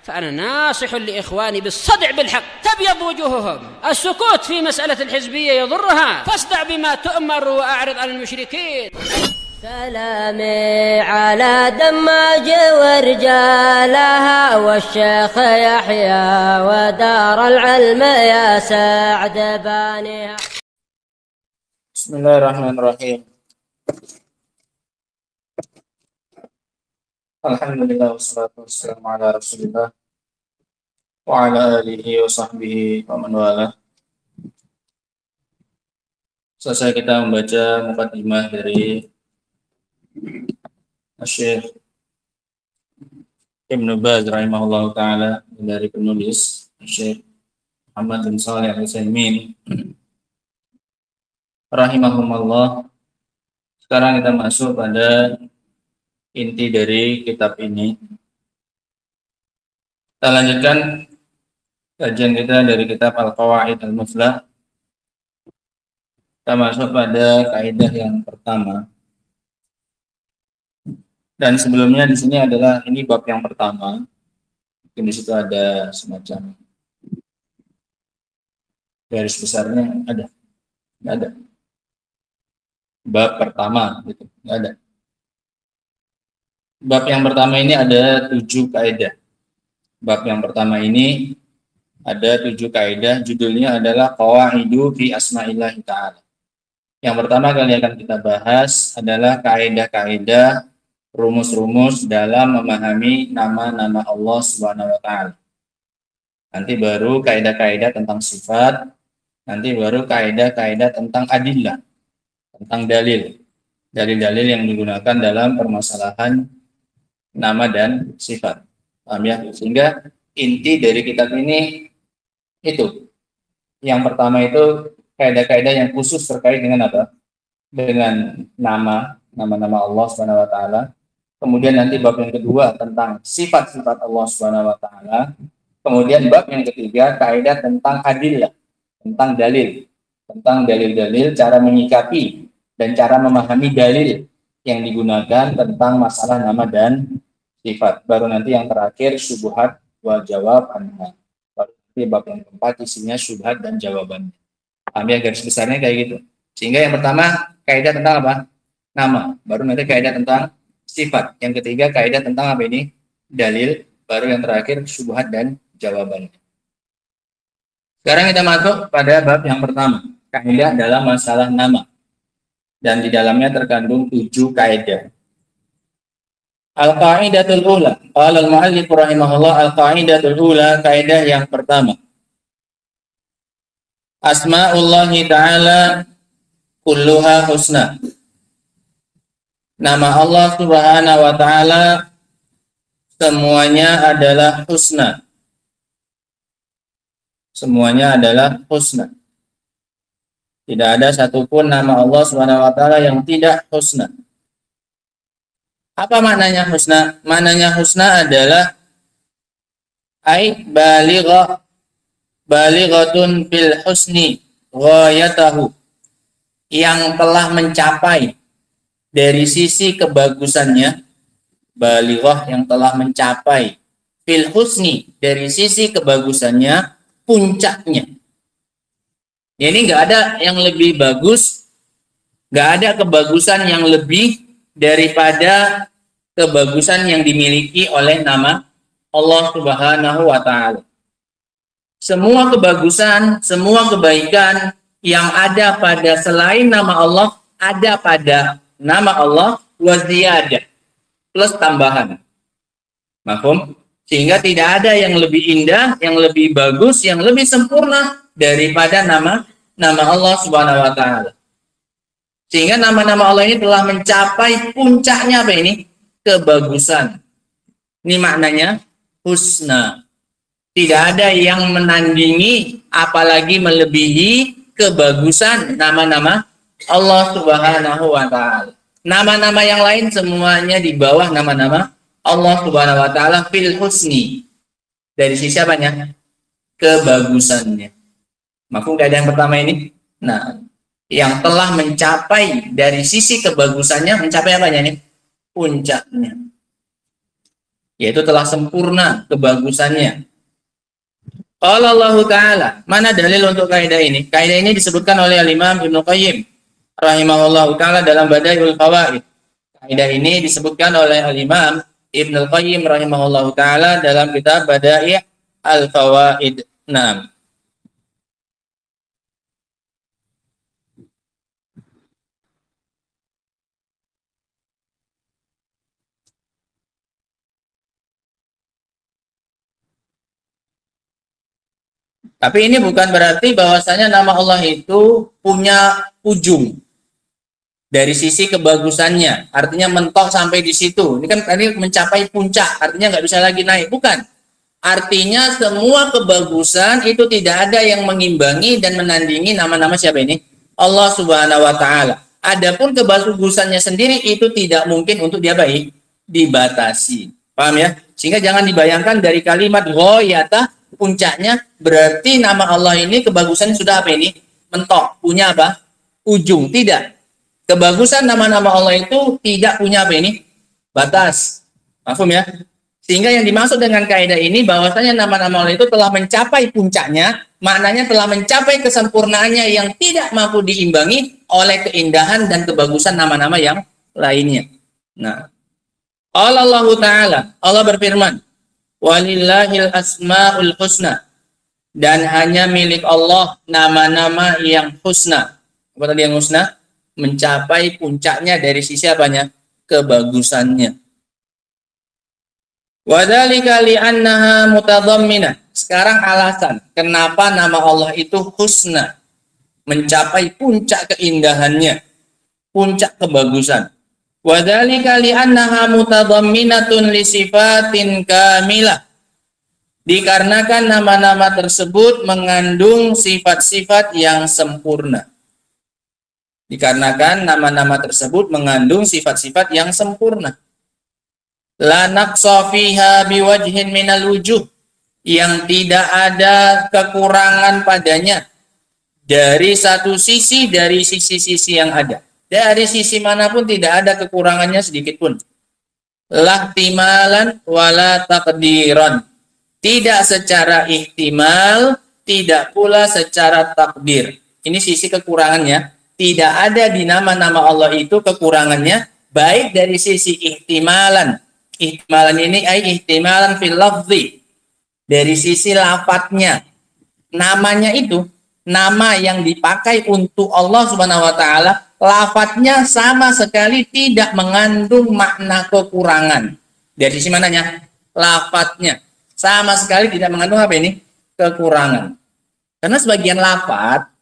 فأنا ناصح لإخواني بالصدع بالحق تبيض وجوههم. السكوت في مسألة الحزبية يضرها، فاصدع بما تؤمر وأعرض عن المشركين. سلامي على دماج ورجالها والشيخ يحيى ودار العلم يا سعد بانيها. بسم الله الرحمن الرحيم. Alhamdulillah wassalatu wassalamu ala Rasulillah wa ala alihi wa sahbihi wa man wala. Selesai kita membaca mukadimah dari Syekh Ibnu Baz rahimahullah taala, dari penulis Syekh Muhammad bin Shalih Al-Utsaimin rahimahumullah. Sekarang kita masuk pada inti dari kitab ini. Kita lanjutkan kajian kita dari kitab Al-Qawaid Al-Muflah. Kita masuk pada kaidah yang pertama. Dan sebelumnya di sini adalah ini bab yang pertama. Mungkin di situ ada semacam garis besarnya, ada? Nggak ada. Bab pertama, gitu. Nggak ada. Bab yang pertama ini ada 7 kaidah. Bab yang pertama ini ada 7 kaidah. Judulnya adalah Qawaidu fi Asma'illahi Ta'ala. Yang pertama kali akan kita bahas adalah kaidah-kaidah, rumus-rumus dalam memahami nama-nama Allah Subhanahu wa Ta'ala. Nanti baru kaidah-kaidah tentang sifat. Nanti baru kaidah-kaidah tentang adillah, tentang dalil. Dalil-dalil yang digunakan dalam permasalahan nama dan sifat. Paham ya? Sehingga inti dari kitab ini itu. Yang pertama itu kaidah-kaidah yang khusus terkait dengan apa? Dengan nama-nama Allah Subhanahu wa taala. Kemudian nanti bab yang kedua tentang sifat-sifat Allah Subhanahu wa taala. Kemudian bab yang ketiga kaidah tentang adillah, tentang dalil, tentang dalil-dalil, cara menyikapi dan cara memahami dalil yang digunakan tentang masalah nama dan sifat. Baru nanti yang terakhir syubhat wa jawab anha. Baru nanti bab yang keempat isinya syubhat dan jawabannya. Ambil garis besarnya kayak gitu. Sehingga yang pertama kaidah tentang apa? Nama. Baru nanti kaidah tentang sifat. Yang ketiga kaidah tentang apa ini? Dalil. Baru yang terakhir syubhat dan jawabannya. Sekarang kita masuk pada bab yang pertama. Kaidah dalam masalah nama. Dan di dalamnya terkandung 7 kaidah. Al-Qa'idatul Ula. Qala al-mu'allif rahimahullah, al-Qa'idatul Ula, kaidah yang pertama. Asma'ullahi ta'ala kulluha husna. Nama Allah Subhanahu wa ta'ala semuanya adalah husna. Semuanya adalah husna. Tidak ada satupun nama Allah Subhanahu wa ta'ala yang tidak husna. Apa maknanya husna? Maknanya husna adalah balighatun bil husni ghayatahu, yang telah mencapai dari sisi kebagusannya, balighah yang telah mencapai, bil husni dari sisi kebagusannya, puncaknya. Ini nggak ada yang lebih bagus, nggak ada kebagusan yang lebih daripada kebagusan yang dimiliki oleh nama Allah Subhanahu wa ta'ala. Semua kebagusan, semua kebaikan yang ada pada selain nama Allah, ada pada nama Allah wa ziyadah, plus tambahan. Mafhum? Sehingga tidak ada yang lebih indah, yang lebih bagus, yang lebih sempurna daripada nama Allah Subhanahu wa ta'ala. Sehingga nama-nama Allah ini telah mencapai puncaknya apa ini? Kebagusan. Ini maknanya husna. Tidak ada yang menandingi apalagi melebihi kebagusan nama-nama Allah Subhanahu wa ta'ala. Nama-nama yang lain semuanya di bawah nama-nama Allah Subhanahu wa ta'ala fil husni. Dari sisi apanya? Kebagusannya. Mafhum kaidah yang pertama ini? Nah, yang telah mencapai dari sisi kebagusannya, mencapai apanya nih? Puncaknya. yaitu telah sempurna kebagusannya. Qala Allah Ta'ala, mana dalil untuk kaidah ini? Kaidah ini disebutkan oleh Imam Ibnu Qayyim rahimahullahu ta'ala dalam Bada'iul Fawaid. Kaidah ini disebutkan oleh Imam Ibnu Qayyim rahimahullahu ta'ala dalam kitab Bada'i'ul Fawaid. Nah, tapi ini bukan berarti bahwasanya nama Allah itu punya ujung dari sisi kebagusannya. Artinya mentok sampai di situ. Ini kan tadi mencapai puncak, artinya nggak bisa lagi naik. Bukan. Artinya semua kebagusan itu tidak ada yang mengimbangi dan menandingi nama-nama siapa ini? Allah Subhanahu wa Ta'ala. Adapun kebagusannya sendiri itu tidak mungkin untuk diapain? Dibatasi. Paham ya? Sehingga jangan dibayangkan dari kalimat ghayata, puncaknya berarti nama Allah ini kebagusannya sudah apa ini? Mentok, punya apa? Ujung. Tidak. Kebagusan nama-nama Allah itu tidak punya apa ini? Batas. Paham ya? Sehingga yang dimaksud dengan kaidah ini bahwasanya nama-nama Allah itu telah mencapai puncaknya, maknanya telah mencapai kesempurnaannya yang tidak mampu diimbangi oleh keindahan dan kebagusan nama-nama yang lainnya. Nah, Allah Ta'ala, Allah berfirman, walillahil asma'ul husna, dan hanya milik Allah nama-nama yang husna. Apa tadi yang husna? Mencapai puncaknya dari sisi apanya? Kebagusannya. Wadzalika li'annaha mutadhamminah. Sekarang alasan kenapa nama Allah itu husna, mencapai puncak keindahannya, puncak kebagusan. Wadzalika li'annaha mutadhamminatun li sifatin kamilah. Dikarenakan nama-nama tersebut mengandung sifat-sifat yang sempurna. Dikarenakan nama-nama tersebut mengandung sifat-sifat yang sempurna. La naqsa fiha biwajhin minal wujuh, yang tidak ada kekurangan padanya dari satu sisi dari sisi-sisi yang ada. Dari sisi manapun tidak ada kekurangannya sedikit pun. Lahtimalan wala taqdiran, tidak secara ihtimal, tidak pula secara takdir. Ini sisi kekurangannya. Tidak ada di nama-nama Allah itu kekurangannya, baik dari sisi ihtimalan. Ihtimalan ini ihtimalan fil lafzi, dari sisi lafadznya. Namanya itu, nama yang dipakai untuk Allah Subhanahu wa Ta'ala, lafadznya sama sekali tidak mengandung makna kekurangan. Dari sisi mananya? Lafadznya sama sekali tidak mengandung apa ini? Kekurangan. Karena sebagian lafadz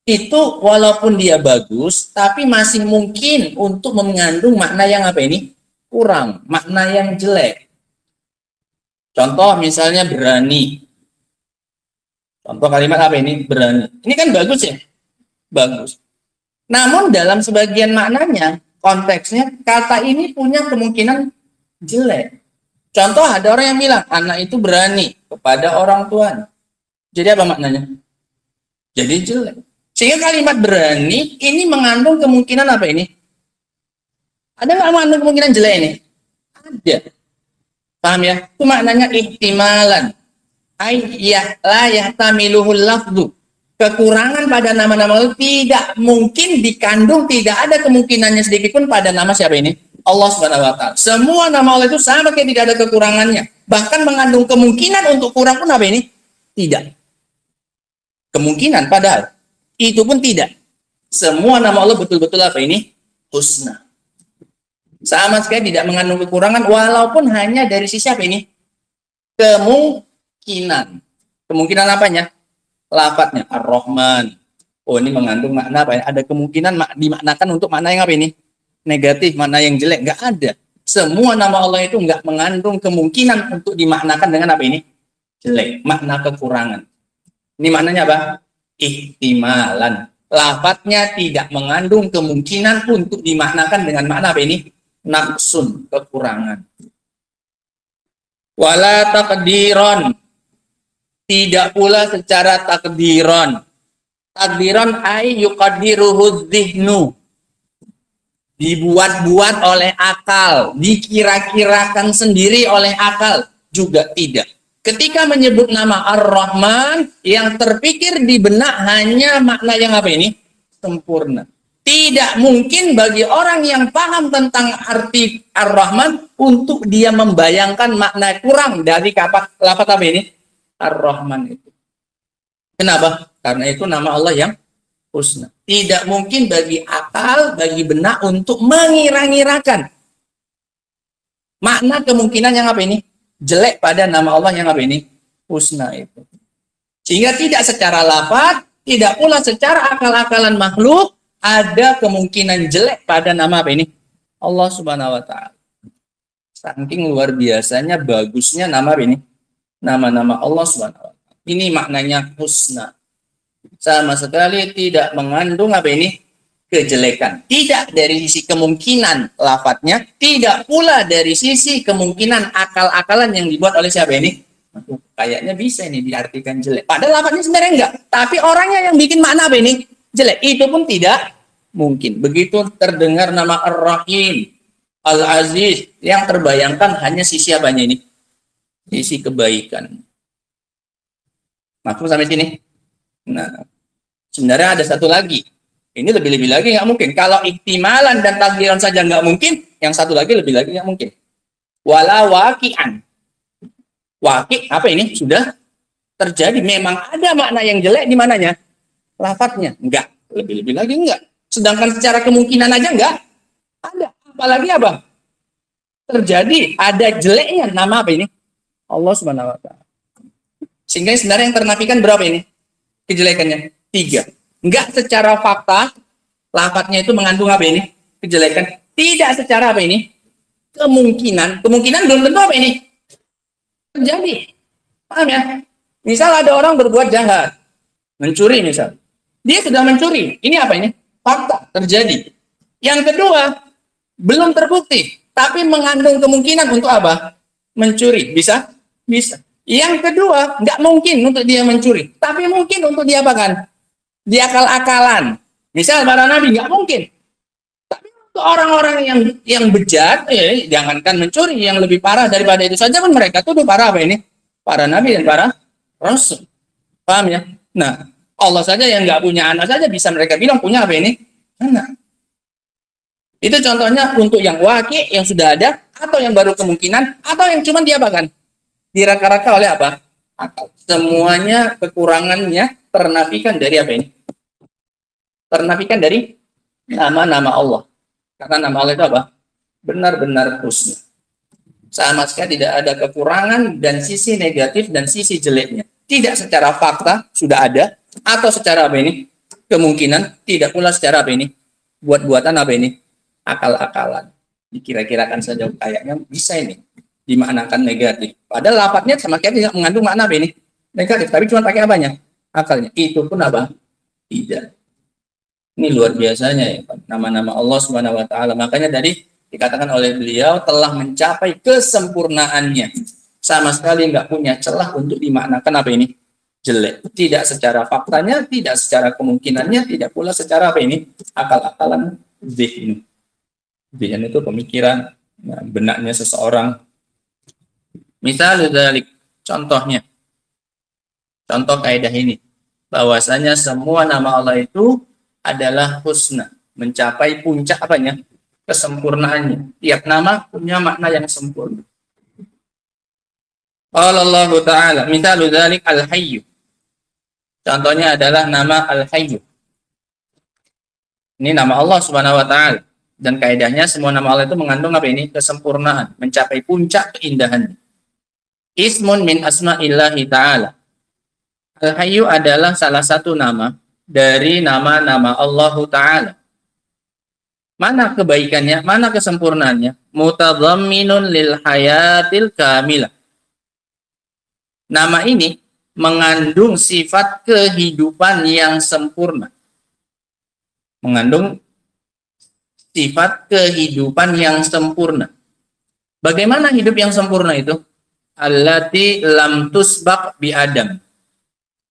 itu walaupun dia bagus, tapi masih mungkin untuk mengandung makna yang apa ini? Kurang, makna yang jelek. Contoh misalnya berani. Contoh kalimat apa ini? Berani. Ini kan bagus ya? Bagus. Namun dalam sebagian maknanya, konteksnya, kata ini punya kemungkinan jelek. Contoh ada orang yang bilang, anak itu berani kepada orang tuanya. Jadi apa maknanya? Jadi jelek. Sehingga kalimat berani ini mengandung kemungkinan apa ini? Ada nggak mengandung kemungkinan jelek ini? Ada. Paham ya? Itu maknanya ihtimalan. La yahtamiluhul lafdu. Kekurangan pada nama-nama Allah tidak mungkin dikandung, tidak ada kemungkinannya sedikit pun pada nama siapa ini? Allah Subhanahu wa Ta'ala. Semua nama Allah itu sama kayak tidak ada kekurangannya. Bahkan mengandung kemungkinan untuk kurang pun apa ini? Tidak. Kemungkinan padahal itu pun tidak. Semua nama Allah betul-betul apa ini? Husna. Sama sekali tidak mengandung kekurangan walaupun hanya dari sisi apa ini? Kemungkinan. Kemungkinan apanya? Lafadznya Ar-Rahman. Oh, ini mengandung makna apa? Ada kemungkinan dimaknakan untuk makna yang apa ini? Negatif, makna yang jelek. Enggak ada. Semua nama Allah itu enggak mengandung kemungkinan untuk dimaknakan dengan apa ini? Jelek, makna kekurangan. Ini maknanya apa? Ihtimalan. Lafadznya tidak mengandung kemungkinan untuk dimaknakan dengan makna apa ini? Naqsun, kekurangan. Wala taqdiran, tidak pula secara takdiran. Takdiran ay yuqaddiruhu dzihnu. dibuat-buat oleh akal, dikira-kirakan sendiri oleh akal, juga tidak. Ketika menyebut nama Ar-Rahman, yang terpikir di benak hanya makna yang apa ini? Sempurna. Tidak mungkin bagi orang yang paham tentang arti Ar-Rahman untuk dia membayangkan makna kurang dari lafaz apa ini? Ar-Rahman itu. Kenapa? Karena itu nama Allah yang husna. Tidak mungkin bagi akal, bagi benak untuk mengira-ngirakan makna kemungkinan yang apa ini? Jelek pada nama Allah yang apa ini? Husna itu. Sehingga tidak secara lafaz, tidak pula secara akal-akalan makhluk ada kemungkinan jelek pada nama apa ini? Allah Subhanahu wa taala. Saking luar biasanya bagusnya nama apa ini? Nama-nama Allah Subhanahu wa taala. Ini maknanya husna. Sama sekali tidak mengandung apa ini? Kejelekan. Tidak dari sisi kemungkinan lafadznya, tidak pula dari sisi kemungkinan akal-akalan yang dibuat oleh siapa ini? Kayaknya bisa ini diartikan jelek. Padahal lafadznya sebenarnya enggak. Tapi orangnya yang bikin makna apa ini? Jelek. Itu pun tidak mungkin. Begitu terdengar nama Ar-Rahim, Al-Aziz, yang terbayangkan hanya sisi apanya ini? Sisi kebaikan. Maksud sampai sini? Nah, sebenarnya ada satu lagi. Ini lebih-lebih lagi nggak mungkin. Kalau ihtimalan dan takdiran saja nggak mungkin, yang satu lagi lebih lagi nggak mungkin. Wala waqi'an. Waqi' apa ini? Sudah terjadi. Memang ada makna yang jelek di mananya? Lafadznya. Enggak. Lebih-lebih lagi enggak. Sedangkan secara kemungkinan aja enggak ada. Apalagi apa? Terjadi. Ada jeleknya. Nama apa ini? Allah Subhanahu wa taala. Sehingga sebenarnya yang ternafikan berapa ini? Kejelekannya? 3. Enggak secara fakta, lafadznya itu mengandung apa ini? Kejelekan. Tidak secara apa ini? Kemungkinan. Kemungkinan belum tentu apa ini? Terjadi. Paham ya? Misal ada orang berbuat jahat. Mencuri misal. Dia sedang mencuri. Ini apa ini? Fakta. Terjadi. Yang kedua, belum terbukti. Tapi mengandung kemungkinan untuk apa? Mencuri. Bisa? Bisa. Yang kedua, nggak mungkin untuk dia mencuri. Tapi mungkin untuk dia apakan? Dia akal-akalan. Misal para nabi nggak mungkin. Tapi untuk orang-orang yang bejat, jangankan mencuri, yang lebih parah daripada itu saja pun mereka tuduh para apa ini? Para nabi dan para rasul. Paham ya? Nah, Allah saja yang nggak punya anak saja bisa mereka bilang punya apa ini? Anak. Itu contohnya untuk yang waqi' yang sudah ada, atau yang baru kemungkinan, atau yang cuma diapakan? Diraka-raka oleh apa? Akal. Semuanya kekurangannya ternafikan dari apa ini? Ternafikan dari nama-nama Allah. Karena nama Allah itu apa? Benar-benar husna. Sama sekali tidak ada kekurangan dan sisi negatif dan sisi jeleknya. Tidak secara fakta sudah ada, atau secara apa ini? Kemungkinan, tidak pula secara apa ini? Buat-buatan apa ini? Akal-akalan. Dikira-kirakan saja kayaknya bisa ini dimaknakan negatif. Padahal lafadznya sama sekali tidak mengandung makna apa ini? Negatif, tapi cuma pakai apanya? Akalnya. Itu pun apa? Tidak. Ini luar biasanya ya, nama-nama Allah Subhanahu wa taala. Makanya tadi dikatakan oleh beliau telah mencapai kesempurnaannya. Sama sekali nggak punya celah untuk dimaknakan apa ini? Jelek. Tidak secara faktanya, tidak secara kemungkinannya, tidak pula secara apa ini? Akal-akalan dzihn. Dzihn itu pemikiran, nah, benaknya seseorang. Misal dari contohnya. Contoh kaidah ini, bahwasanya semua nama Allah itu adalah husna, mencapai puncak apanya? Kesempurnaannya. Tiap nama punya makna yang sempurna. Allah Ta'ala, misalu dzalik al-hayy. Contohnya adalah nama al-hayy. Ini nama Allah Subhanahu wa taala, dan kaidahnya semua nama Allah itu mengandung apa ini? Kesempurnaan, mencapai puncak keindahan. Ismun min asma'illahi ta'ala. Al-Hayyu adalah salah satu nama dari nama-nama Allah Ta'ala. Mana kebaikannya, mana kesempurnaannya? Mutadhamminun lil hayatil kamilah. Nama ini mengandung sifat kehidupan yang sempurna. Mengandung sifat kehidupan yang sempurna. Bagaimana hidup yang sempurna itu? Allati lam tusbaq bi Adam.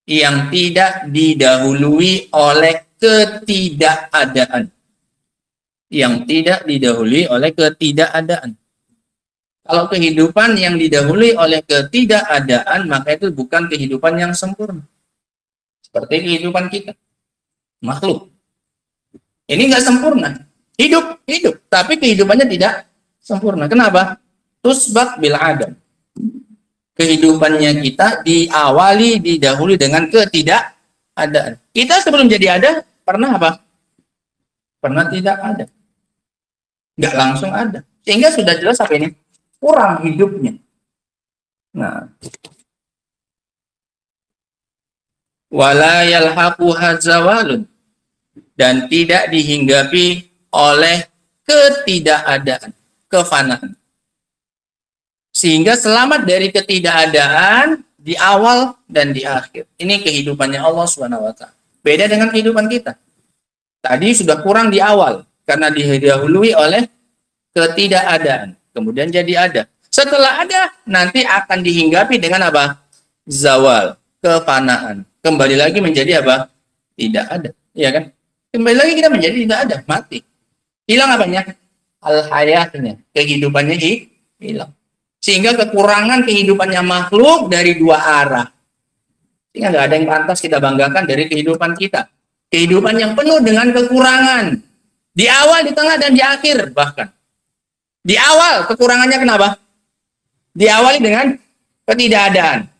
Yang tidak didahului oleh ketidakadaan. yang tidak didahului oleh ketidakadaan. Kalau kehidupan yang didahului oleh ketidakadaan, maka itu bukan kehidupan yang sempurna. Seperti kehidupan kita, makhluk. Ini nggak sempurna. Hidup, tapi kehidupannya tidak sempurna. Kenapa? Tusbat bil adam. Kehidupannya kita didahului dengan ketidakadaan. Kita sebelum jadi ada, pernah apa? Pernah tidak ada. Nggak langsung ada. Sehingga sudah jelas apa ini? Kurang hidupnya. Nah, wala yalhaquha zawalun, dan tidak dihinggapi oleh ketidakadaan, kefanaan. Sehingga selamat dari ketidakadaan di awal dan di akhir. Ini kehidupannya Allah SWT. Beda dengan kehidupan kita. Tadi sudah kurang di awal karena didahului oleh ketidakadaan. Kemudian jadi ada. Setelah ada, nanti akan dihinggapi dengan apa? Zawal, kefanaan. Kembali lagi menjadi apa? Tidak ada. Iya kan? Kembali lagi kita menjadi tidak ada, mati. Hilang apanya? Al-hayatnya, kehidupannya hilang. Sehingga kekurangan kehidupannya makhluk dari dua arah. Sehingga nggak ada yang pantas kita banggakan dari kehidupan kita. Kehidupan yang penuh dengan kekurangan. Di awal, di tengah, dan di akhir bahkan. Di awal, kekurangannya kenapa? Diawali dengan ketidakadaan.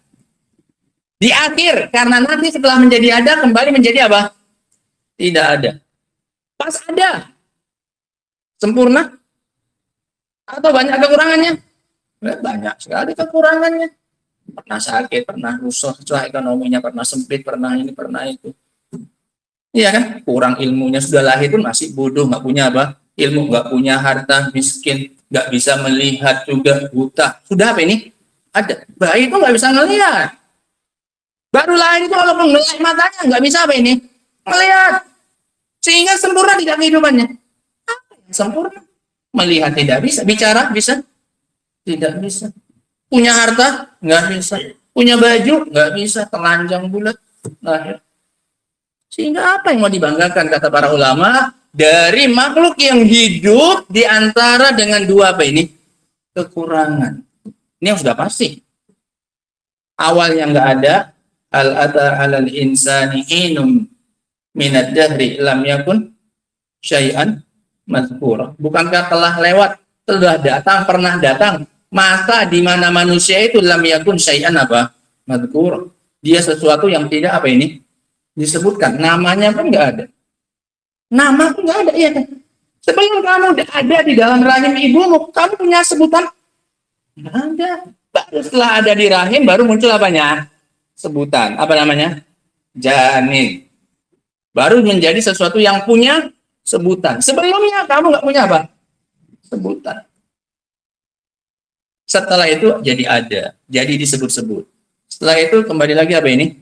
Di akhir, karena nanti setelah menjadi ada, kembali menjadi apa? Tidak ada. Pas ada. Sempurna? Atau banyak kekurangannya? Banyak sekali kekurangannya. Pernah sakit, pernah rusak ekonominya, pernah sempit, pernah ini, pernah itu. Iya kan? Kurang ilmunya, sudah lahir pun masih bodoh, nggak punya apa? Ilmu, nggak punya harta, miskin, nggak bisa melihat juga, buta. Sudah apa ini? Ada. Bayi itu nggak bisa ngelihat. Baru lahir itu walaupun melek matanya nggak bisa apa ini? Melihat. Sehingga sempurna tidak kehidupannya. Apa yang sempurna? Melihat tidak bisa. Bicara bisa? Tidak bisa. Punya harta? Nggak bisa. Punya baju? Nggak bisa. Telanjang bulat. Lahir. Sehingga apa yang mau dibanggakan kata para ulama? Dari makhluk yang hidup di antara dengan dua apa ini? Kekurangan. Ini yang sudah pasti. Awal yang nggak ada, al-ata 'alal insani hinum minad dahri lam yakun syai'an mazkura. Bukankah telah lewat, telah datang, pernah datang masa di mana manusia itu lam yakun syai'an apa? Mazkura. Dia sesuatu yang tidak apa ini? Disebutkan. Namanya pun nggak ada. Nama pun nggak ada, iya kan? Sebelum kamu ada di dalam rahim ibumu, kamu punya sebutan? Nggak ada. Baru setelah ada di rahim, baru muncul apanya? Sebutan. Apa namanya? Janin. Baru menjadi sesuatu yang punya sebutan. Sebelumnya kamu nggak punya apa? Sebutan. Setelah itu jadi ada. Jadi disebut-sebut. Setelah itu kembali lagi apa ini?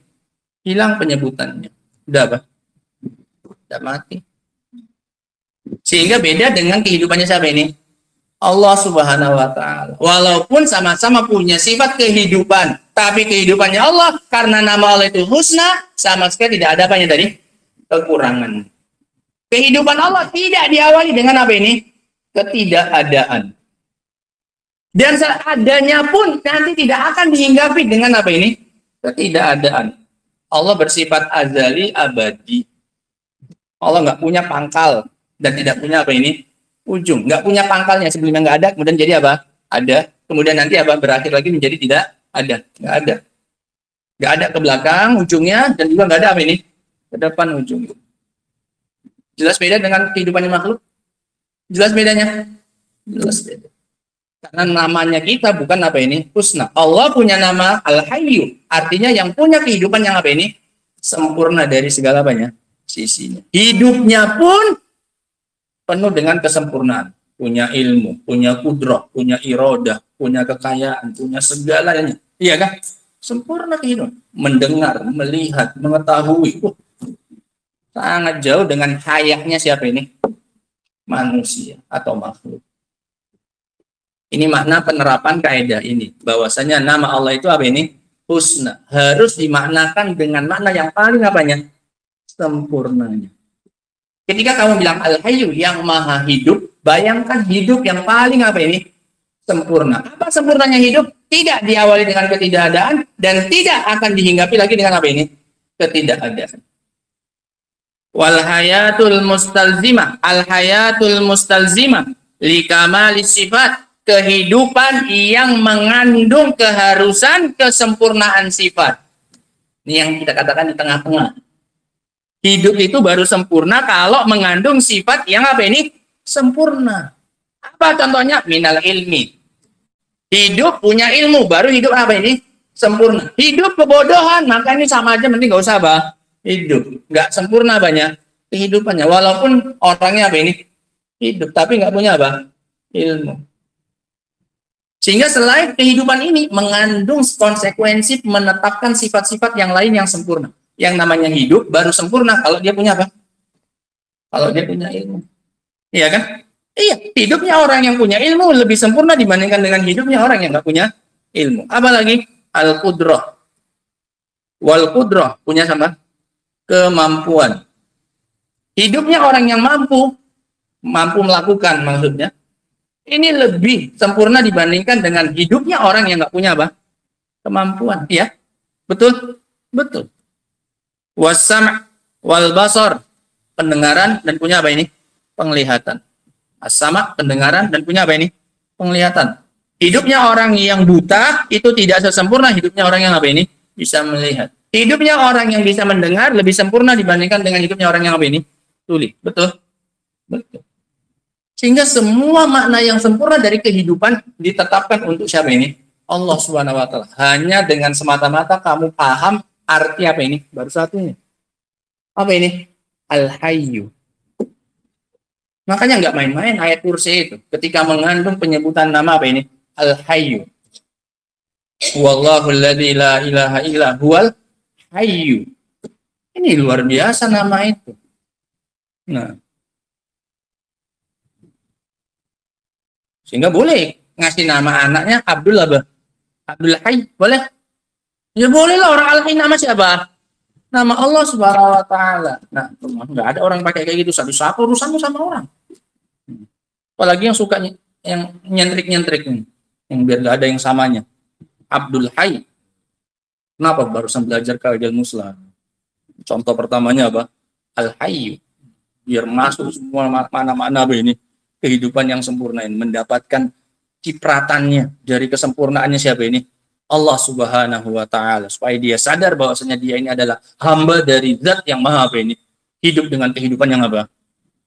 Hilang penyebutannya. Udah apa? Udah mati. Sehingga beda dengan kehidupannya siapa ini? Allah Subhanahu wa Ta'ala. Walaupun sama-sama punya sifat kehidupan, tapi kehidupannya Allah karena nama Allah itu husna, sama sekali tidak ada apanya tadi? Kekurangan. Kehidupan Allah tidak diawali dengan apa ini? Ketidakadaan. Dan seadanya pun nanti tidak akan dihinggapi dengan apa ini? Ketidakadaan. Allah bersifat azali abadi. Allah nggak punya pangkal dan tidak punya apa ini? Ujung. Nggak punya pangkalnya, sebelumnya nggak ada, kemudian jadi apa? Ada. Kemudian nanti apa? Berakhir lagi menjadi tidak ada. Nggak ada. Nggak ada ke belakang ujungnya, dan juga nggak ada apa ini? Ke depan ujung. Jelas beda dengan kehidupannya makhluk? Jelas bedanya? Jelas beda. Karena namanya kita bukan apa ini? Husna. Allah punya nama Al-Hayyu. Artinya yang punya kehidupan yang apa ini? Sempurna dari segala banyak sisinya. Hidupnya pun penuh dengan kesempurnaan. Punya ilmu, punya kudrah, punya iradah, punya kekayaan, punya segalanya. Iya kan? Sempurna kehidupan. Mendengar, melihat, mengetahui. Sangat jauh dengan hayaknya siapa ini? Manusia atau makhluk. Ini makna penerapan kaidah ini. Bahwasanya nama Allah itu apa ini? Husna. Harus dimaknakan dengan makna yang paling apanya? Sempurnanya. Ketika kamu bilang Al-Hayyu, yang maha hidup, bayangkan hidup yang paling apa ini? Sempurna. Apa sempurnanya hidup? Tidak diawali dengan ketidakadaan dan tidak akan dihinggapi lagi dengan apa ini? Ketidakadaan. Wal hayatul mustalzimah, al hayatul mustalzimah likamalis sifat, kehidupan yang mengandung keharusan kesempurnaan sifat. Ini yang kita katakan di tengah-tengah. Hidup itu baru sempurna kalau mengandung sifat yang apa ini? Sempurna. Apa contohnya? Minal ilmi. Hidup punya ilmu, baru hidup apa ini? Sempurna. Hidup kebodohan, maka ini sama aja, mending nggak usah apa? Hidup. Nggak sempurna banyak kehidupannya. Walaupun orangnya apa ini? Hidup, tapi nggak punya apa? Ilmu. Sehingga selain kehidupan ini mengandung konsekuensi menetapkan sifat-sifat yang lain yang sempurna. Yang namanya hidup baru sempurna kalau dia punya apa? Kalau dia punya ilmu. Iya kan? Iya, hidupnya orang yang punya ilmu lebih sempurna dibandingkan dengan hidupnya orang yang nggak punya ilmu. Apalagi al-qudrah. Wal qudrah punya sama kemampuan. Hidupnya orang yang mampu melakukan maksudnya. Ini lebih sempurna dibandingkan dengan hidupnya orang yang nggak punya apa? Kemampuan. Iya, betul, betul. Wasam' wal basar, pendengaran dan punya apa ini? Penglihatan. As-sama' pendengaran dan punya apa ini? Penglihatan. Hidupnya orang yang buta itu tidak sesempurna hidupnya orang yang apa ini? Bisa melihat. Hidupnya orang yang bisa mendengar lebih sempurna dibandingkan dengan hidupnya orang yang apa ini? Tuli. Betul? Betul. Sehingga semua makna yang sempurna dari kehidupan ditetapkan untuk siapa ini? Allah Subhanahu wa taala. Hanya dengan semata-mata kamu paham arti apa ini? Baru satu ini. Apa ini? Al-Hayyu. Makanya nggak main-main ayat kursi itu. Ketika mengandung penyebutan nama apa ini? Al-Hayyu. Wallahu alladzi la ilaha illa huwal Hayyu. Ini luar biasa nama itu. Nah. Sehingga boleh ngasih nama anaknya Abdullah. Abdul Hayy. Boleh? Ya boleh lah, orang Al-Hayy nama siapa? Nama Allah Subhanahu wa taala. Nah, enggak ada orang pakai kayak gitu, satu-satu urusanmu sama orang. Apalagi yang suka yang nyentrik-nyentrik yang biar enggak ada yang samanya. Abdul Hayy. Kenapa barusan belajar kaidah muslah? Contoh pertamanya apa? Al-Hayy. Biar masuk semua mana-mana ini kehidupan yang sempurna ini, mendapatkan cipratannya dari kesempurnaannya siapa ini? Allah Subhanahu wa taala, supaya dia sadar bahwasanya dia ini adalah hamba dari zat yang maha apa ini? Hidup dengan kehidupan yang apa?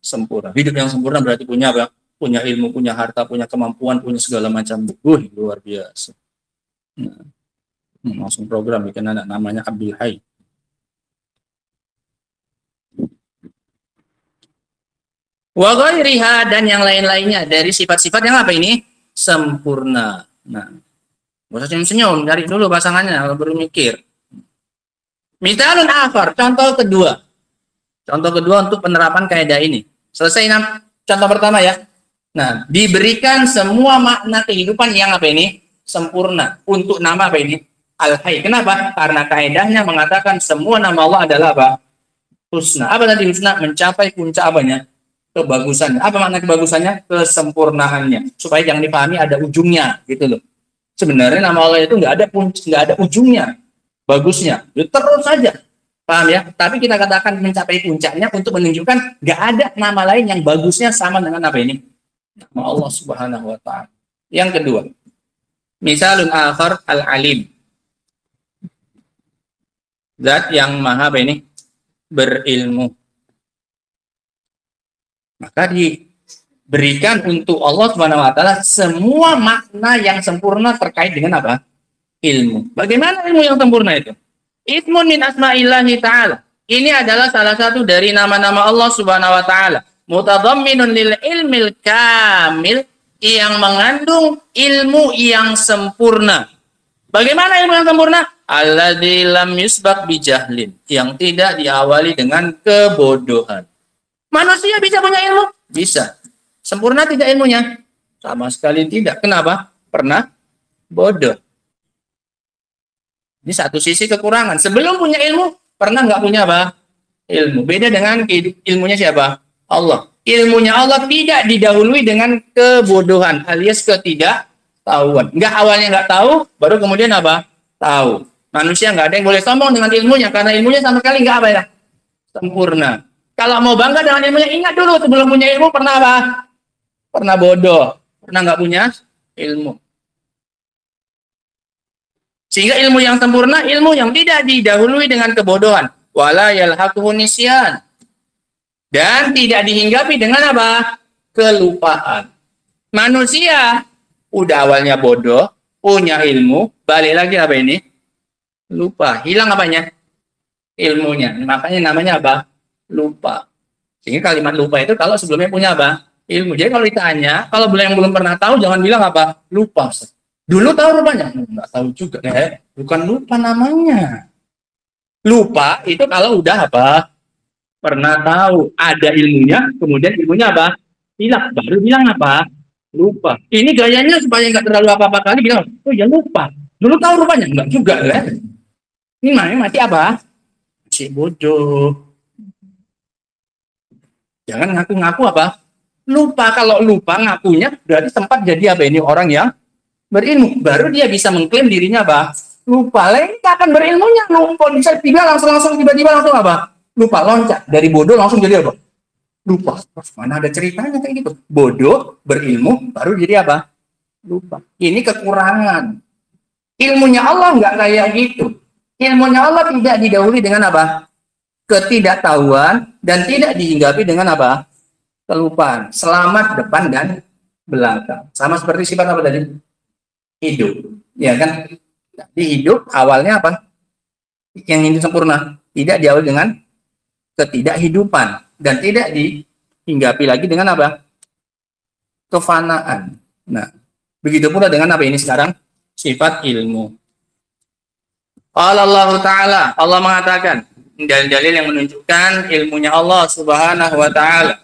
Sempurna. Hidup yang sempurna berarti punya apa? Punya ilmu, punya harta, punya kemampuan, punya segala macam. Luar biasa. Nah, langsung program bikin anak namanya Abdul Hayy. Wa ghairiha, dan yang lain-lainnya dari sifat-sifat yang apa ini? Sempurna. Nah, gak usah senyum-senyum, cari dulu pasangannya kalau baru mikir. Misalun akhar, contoh kedua. Contoh kedua untuk penerapan kaidah ini. Selesai contoh pertama ya. Nah, diberikan semua makna kehidupan yang apa ini? Sempurna. Untuk nama apa ini? Al-Hayy. Kenapa? Karena kaidahnya mengatakan semua nama Allah adalah apa? Husna. Apa tadi husna? Mencapai puncak apanya? Kebagusannya. Apa makna kebagusannya? Kesempurnaannya. Supaya jangan dipahami ada ujungnya, gitu loh. Sebenarnya nama Allah itu nggak ada ujungnya, bagusnya, terus saja, paham ya? Tapi kita katakan mencapai puncaknya untuk menunjukkan nggak ada nama lain yang bagusnya sama dengan apa ini? Nama Allah Subhanahu wa taala. Yang kedua, misalun akhar al-alim. Zat yang maha apa ini? Berilmu. Maka diberikan untuk Allah Subhanahu wa taala semua makna yang sempurna terkait dengan apa? Ilmu. Bagaimana ilmu yang sempurna itu? Ismun min asma'illahi ta'ala. Ini adalah salah satu dari nama-nama Allah Subhanahu wa taala. Mutadhamminun lil ilmil kamil, yang mengandung ilmu yang sempurna. Bagaimana ilmu yang sempurna? Alladzi lam yusbaq bijahlin, yang tidak diawali dengan kebodohan. Manusia bisa punya ilmu? Bisa. Sempurna tidak ilmunya? Sama sekali tidak. Kenapa? Pernah bodoh. Ini satu sisi kekurangan. Sebelum punya ilmu, pernah nggak punya apa? Ilmu. Beda dengan ilmunya siapa? Allah. Ilmunya Allah tidak didahului dengan kebodohan alias ketidaktahuan. Enggak, awalnya enggak tahu, baru kemudian apa? Tahu. Manusia enggak ada yang boleh sombong dengan ilmunya karena ilmunya sama sekali enggak apa ya? Sempurna. Kalau mau bangga dengan ilmunya, ingat dulu sebelum punya ilmu pernah apa? Pernah bodoh, pernah enggak punya ilmu. Sehingga ilmu yang sempurna, ilmu yang tidak didahului dengan kebodohan. Wala yalhaquhu nisyan. Dan tidak dihinggapi dengan apa? Kelupaan. Manusia udah awalnya bodoh, punya ilmu, balik lagi apa ini? Lupa. Hilang apanya? Ilmunya. Makanya namanya apa? Lupa. Sehingga kalimat lupa itu kalau sebelumnya punya apa? Ilmu. Jadi kalau ditanya, kalau yang belum pernah tahu jangan bilang apa? Lupa. Dulu tahu rupanya? Enggak tahu juga. Bukan lupa namanya. Lupa itu kalau udah apa? Pernah tahu, ada ilmunya, kemudian ilmunya apa? Hilang, baru bilang apa? Lupa. Ini gayanya supaya nggak terlalu apa-apa kali bilang, oh ya lupa. Dulu tahu rupanya, enggak juga kan? Ini namanya mati apa? Masih bodoh. Jangan ngaku-ngaku apa? Lupa. Kalau lupa ngakunya berarti sempat jadi apa ini orang yang berilmu. Baru dia bisa mengklaim dirinya apa? Lupa. Lain akan berilmunya. Lupa bisa langsung tiba-tiba langsung apa? Lupa, loncat dari bodoh langsung jadi apa? Lupa. Mana ada ceritanya kayak gitu? Bodoh, berilmu, baru jadi apa? Lupa. Ini kekurangan. Ilmunya Allah nggak kayak gitu. Ilmunya Allah tidak didahului dengan apa? Ketidaktahuan dan tidak dihinggapi dengan apa? Kelupaan. Selamat depan dan belakang. Sama seperti sifat apa tadi? Hidup. Ya kan? Jadi hidup awalnya apa? Yang ini sempurna. Tidak diawali dengan ketidakhidupan dan tidak dihinggapi lagi dengan apa? Kefanaan. Nah, begitu pula dengan apa ini sekarang? Sifat ilmu. Allah Ta'ala, Allah mengatakan dalil-dalil yang menunjukkan ilmunya Allah Subhanahu wa Ta'ala.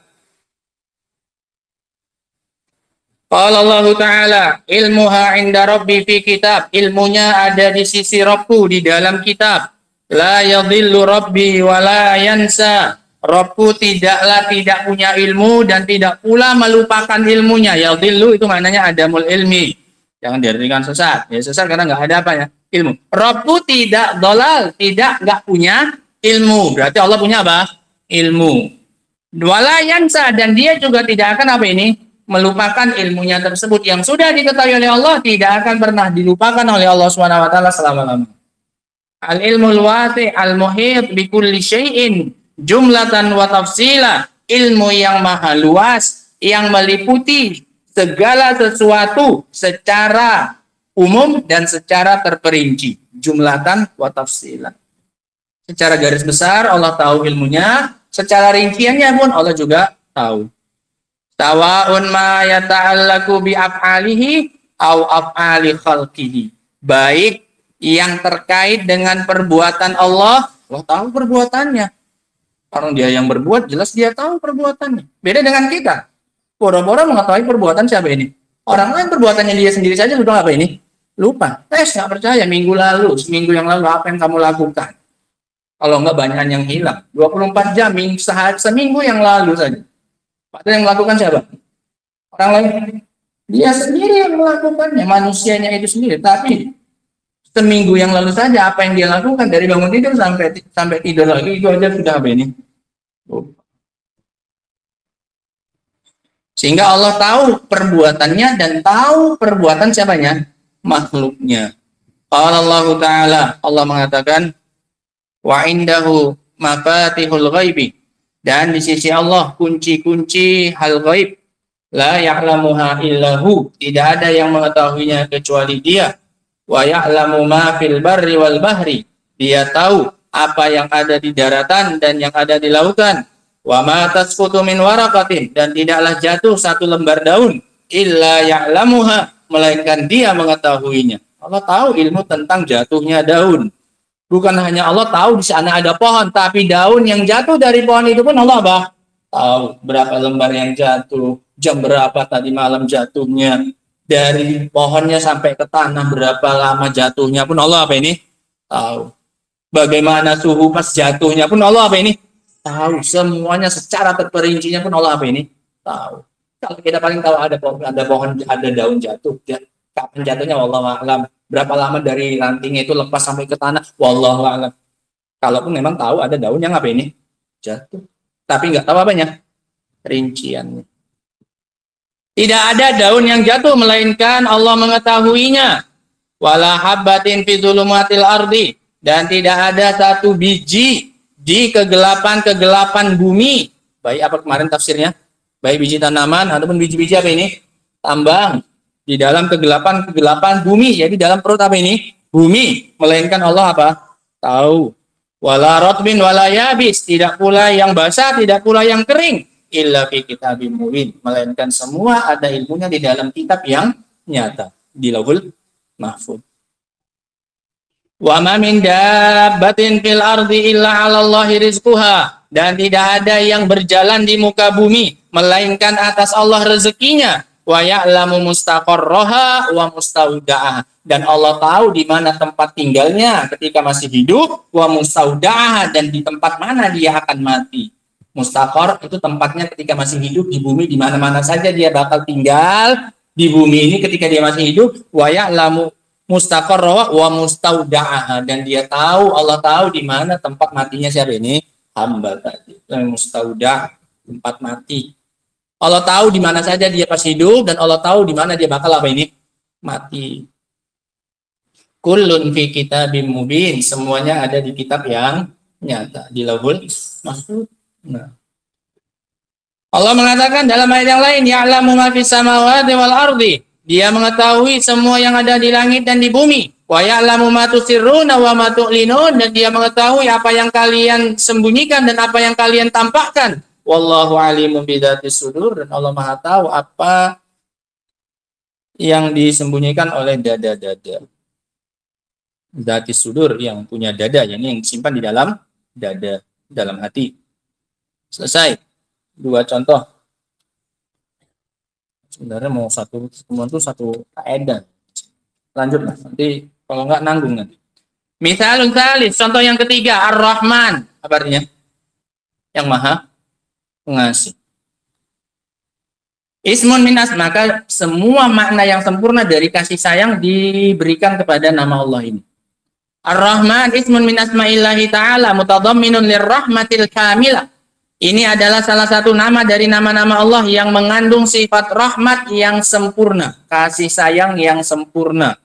Allah Ta'ala, ilmuha inda rabbi fi kitab, ilmunya ada di sisi Rabbku di dalam kitab. La yadhillu rabbi wa la yansa. Rabbku tidaklah tidak punya ilmu dan tidak pula melupakan ilmunya. Yadhillu itu maknanya adamul ilmi. Jangan diartikan sesat. Ya sesat karena nggak ada apa ya? Ilmu. Rabbku tidak dolal, nggak punya ilmu. Berarti Allah punya apa? Ilmu. Wa la yansa, dan dia juga tidak akan apa ini? Melupakan ilmunya tersebut yang sudah diketahui oleh Allah, tidak akan pernah dilupakan oleh Allah Subhanahu wa Ta'ala selama-lamanya. Al-ilmul wasi' al-muhit bi kulli syai'in jumlatan wa tafsila. Ilmu yang maha luas yang meliputi segala sesuatu secara umum dan secara terperinci. Jumlatan wa tafsila. Secara garis besar Allah tahu ilmunya, secara rinciannya pun Allah juga tahu. Tawa'un ma yata'allaku bi af'alihi au af'ali khalqihi. Baik yang terkait dengan perbuatan Allah, Allah tahu perbuatannya. Orang dia yang berbuat, jelas dia tahu perbuatannya. Beda dengan kita. Boro-boro mengetahui perbuatan siapa ini. Orang lain perbuatannya dia sendiri saja sudah apa ini? Lupa. Nggak percaya, seminggu yang lalu apa yang kamu lakukan? Kalau nggak banyak yang hilang. 24 jam, seminggu yang lalu saja. Padahal yang melakukan siapa? Orang lain. Dia sendiri yang melakukannya, manusianya itu sendiri. Tapi seminggu yang lalu saja apa yang dia lakukan dari bangun tidur sampai tidur lagi itu aja sudah apa ini? Sehingga Allah tahu perbuatannya dan tahu perbuatan siapanya? Makhluknya. Allah Ta'ala, Allah mengatakan wa indahu mafatihul ghaibi, dan di sisi Allah kunci-kunci hal ghaib, la ya'lamuha illahu, tidak ada yang mengetahuinya kecuali Dia. Wa ya'lamu ma fil barri wal bahri, dia tahu apa yang ada di daratan dan yang ada di lautan. Wa ma tasqutu min waraqatin, dan tidaklah jatuh satu lembar daun illa ya'lamuha, melainkan Dia mengetahuinya. Allah tahu ilmu tentang jatuhnya daun. Bukan hanya Allah tahu di sana ada pohon, tapi daun yang jatuh dari pohon itu pun Allah tahu berapa lembar yang jatuh, jam berapa tadi malam jatuhnya, dari pohonnya sampai ke tanah berapa lama jatuhnya pun Allah tahu. Bagaimana suhu pas jatuhnya pun Allah tahu semuanya secara terperincinya pun Allah apa ini? Tahu. Kalau kita paling tahu ada pohon, ada daun jatuh, ya, kapan jatuhnya wallahu a'lam. Berapa lama dari rantingnya itu lepas sampai ke tanah, wallahu a'lam. Kalaupun memang tahu ada daun yang apa ini? Jatuh. Tapi nggak tahu apanya? Rinciannya. Tidak ada daun yang jatuh melainkan Allah mengetahuinya. Wala habbatin fi dzulumatil ardi, dan tidak ada satu biji di kegelapan-kegelapan bumi. Baik apa kemarin tafsirnya? Baik biji tanaman ataupun biji-biji apa ini? Tambang. Di dalam kegelapan-kegelapan bumi. Jadi dalam perut apa ini? Bumi. Melainkan Allah apa? Tahu. Wala rotbin wala yabis, tidak pula yang basah, tidak pula yang kering. Illa fi kitabim mubin, melainkan semua ada ilmunya di dalam kitab yang nyata, di Lauhul Mahfuz. Wa ma min dabbatin fil ardi illa 'ala Allahi rizquha, dan tidak ada yang berjalan di muka bumi melainkan atas Allah rezekinya. Wa ya'lamu mustaqarraha wa mustaudaha, dan Allah tahu di mana tempat tinggalnya ketika masih hidup, wa mustaudaha, dan di tempat mana dia akan mati. Mustaqor itu tempatnya ketika masih hidup di bumi, di mana-mana saja dia bakal tinggal di bumi ini ketika dia masih hidup. Wa ya'lamu mustaqarra wa mustaudaha, dan dia tahu, Allah tahu di mana tempat matinya siapa ini? Hamba tadi. Mustaudah, tempat mati. Allah tahu di mana saja dia pas hidup, dan Allah tahu di mana dia bakal apa ini? Mati. Kullun fi kitabim mubin, semuanya ada di kitab yang nyata, di Lauhul Mahfuz. Nah, Allah mengatakan dalam ayat yang lain, ya'lamu ma fis samawati wal ardi, dia mengetahui semua yang ada di langit dan di bumi. Wa ya'lamu ma tusirruna wa ma tu'linun, dan dia mengetahui apa yang kalian sembunyikan dan apa yang kalian tampakkan. Wallahu alimun bidzatis sudur, dan Allah Maha tahu apa yang disembunyikan oleh dada-dada. Dzatis sudur, yang punya dada, yang disimpan di dalam dada, dalam hati. Selesai. Dua contoh. Sebenarnya mau satu pertemuan itu satu kaidah. Lanjutlah. Nanti kalau enggak nanggung nanti. Misalun salis, contoh yang ketiga, Ar-Rahman. Apa artinya? Yang Maha Pengasih. Ismun minas, maka semua makna yang sempurna dari kasih sayang diberikan kepada nama Allah ini. Ar-Rahman ismun min asma'illahi ta'ala mutadamminun lirrahmatil kamilah. Ini adalah salah satu nama dari nama-nama Allah yang mengandung sifat rahmat yang sempurna, kasih sayang yang sempurna.